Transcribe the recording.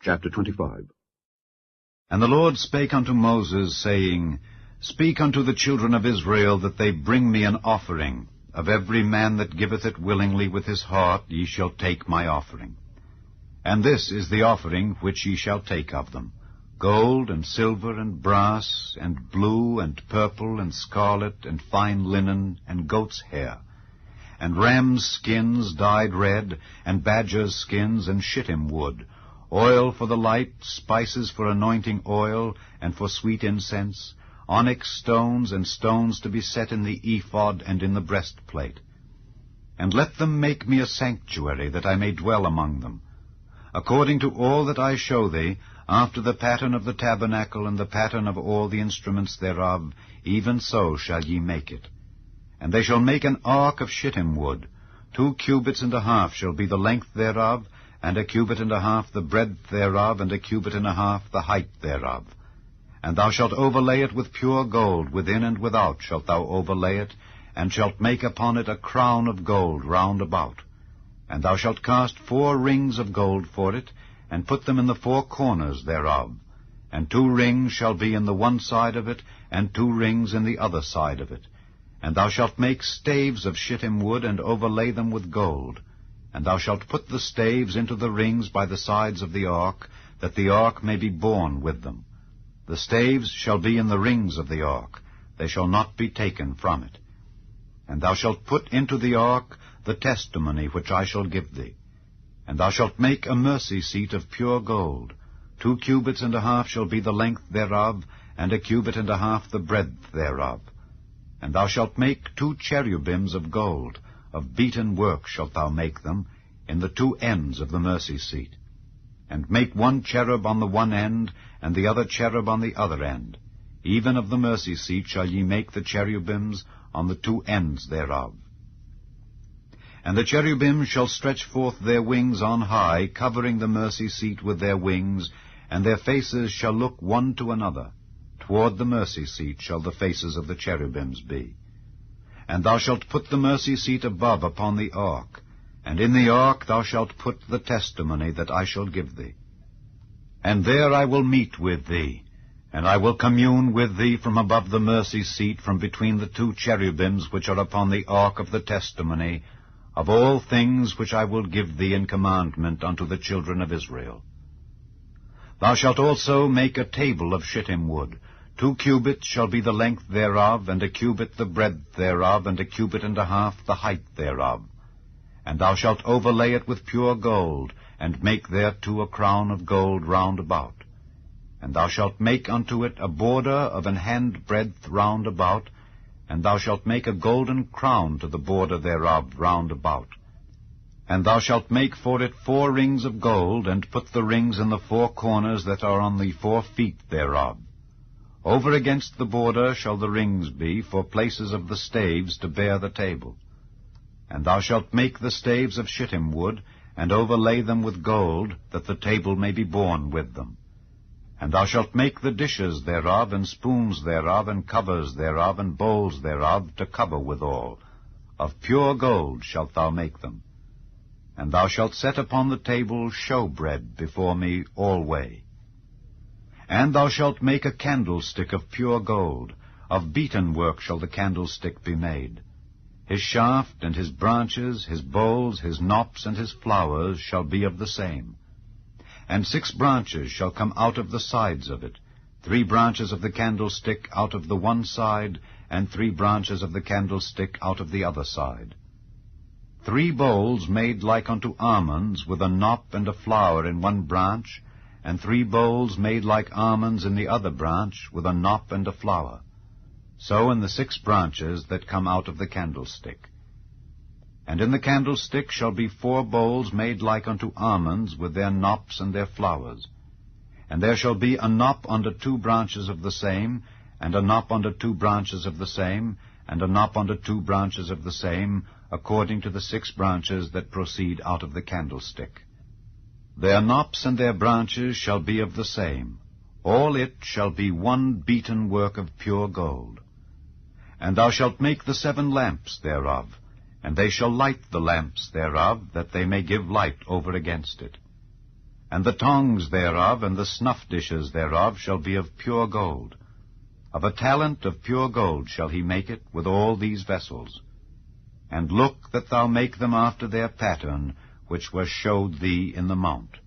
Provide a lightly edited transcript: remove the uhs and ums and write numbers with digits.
Chapter 25. And the Lord spake unto Moses, saying, Speak unto the children of Israel, that they bring me an offering. Of every man that giveth it willingly with his heart, ye shall take my offering. And this is the offering which ye shall take of them: gold, and silver, and brass, and blue, and purple, and scarlet, and fine linen, and goat's hair, and rams' skins dyed red, and badgers' skins, and shittim wood, oil for the light, spices for anointing oil, and for sweet incense, onyx stones, and stones to be set in the ephod and in the breastplate. And let them make me a sanctuary, that I may dwell among them. According to all that I show thee, after the pattern of the tabernacle and the pattern of all the instruments thereof, even so shall ye make it. And they shall make an ark of shittim wood. 2 cubits and a half shall be the length thereof, and 1 cubit and a half the breadth thereof, and 1 cubit and a half the height thereof. And thou shalt overlay it with pure gold, within and without shalt thou overlay it, and shalt make upon it a crown of gold round about. And thou shalt cast 4 rings of gold for it, and put them in the 4 corners thereof. And 2 rings shall be in the one side of it, and 2 rings in the other side of it. And thou shalt make staves of shittim wood, and overlay them with gold. And thou shalt put the staves into the rings by the sides of the ark, that the ark may be borne with them. The staves shall be in the rings of the ark, they shall not be taken from it. And thou shalt put into the ark the testimony which I shall give thee. And thou shalt make a mercy seat of pure gold. 2 cubits and a half shall be the length thereof, and 1 cubit and a half the breadth thereof. And thou shalt make 2 cherubims of gold. Of beaten work shalt thou make them, in the 2 ends of the mercy seat. And make 1 cherub on the one end, and the other cherub on the other end. Even of the mercy seat shall ye make the cherubims on the 2 ends thereof. And the cherubims shall stretch forth their wings on high, covering the mercy seat with their wings, and their faces shall look one to another. Toward the mercy seat shall the faces of the cherubims be. And thou shalt put the mercy seat above upon the ark, and in the ark thou shalt put the testimony that I shall give thee. And there I will meet with thee, and I will commune with thee from above the mercy seat, from between the 2 cherubims which are upon the ark of the testimony, of all things which I will give thee in commandment unto the children of Israel. Thou shalt also make a table of shittim wood. 2 cubits shall be the length thereof, and 1 cubit the breadth thereof, and 1 cubit and a half the height thereof. And thou shalt overlay it with pure gold, and make thereto a crown of gold round about. And thou shalt make unto it a border of an hand breadth round about, and thou shalt make a golden crown to the border thereof round about. And thou shalt make for it 4 rings of gold, and put the rings in the 4 corners that are on the 4 feet thereof. Over against the border shall the rings be, for places of the staves to bear the table. And thou shalt make the staves of shittim wood, and overlay them with gold, that the table may be borne with them. And thou shalt make the dishes thereof, and spoons thereof, and covers thereof, and bowls thereof, to cover withal. Of pure gold shalt thou make them. And thou shalt set upon the table showbread before me alway. And thou shalt make a candlestick of pure gold. Of beaten work shall the candlestick be made. His shaft and his branches, his bowls, his knops, and his flowers shall be of the same. And 6 branches shall come out of the sides of it, 3 branches of the candlestick out of the one side, and 3 branches of the candlestick out of the other side. 3 bowls made like unto almonds, with a knop and a flower in one branch, and 3 bowls made like almonds in the other branch, with a knop and a flower. So in the 6 branches that come out of the candlestick. And in the candlestick shall be 4 bowls made like unto almonds, with their knops and their flowers. And there shall be a knop under 2 branches of the same, and a knop under 2 branches of the same, and a knop under 2 branches of the same, according to the 6 branches that proceed out of the candlestick. Their knops and their branches shall be of the same. All it shall be 1 beaten work of pure gold. And thou shalt make the 7 lamps thereof, and they shall light the lamps thereof, that they may give light over against it. And the tongs thereof and the snuff dishes thereof shall be of pure gold. Of a talent of pure gold shall he make it with all these vessels. And look that thou make them after their pattern, which were showed thee in the mount.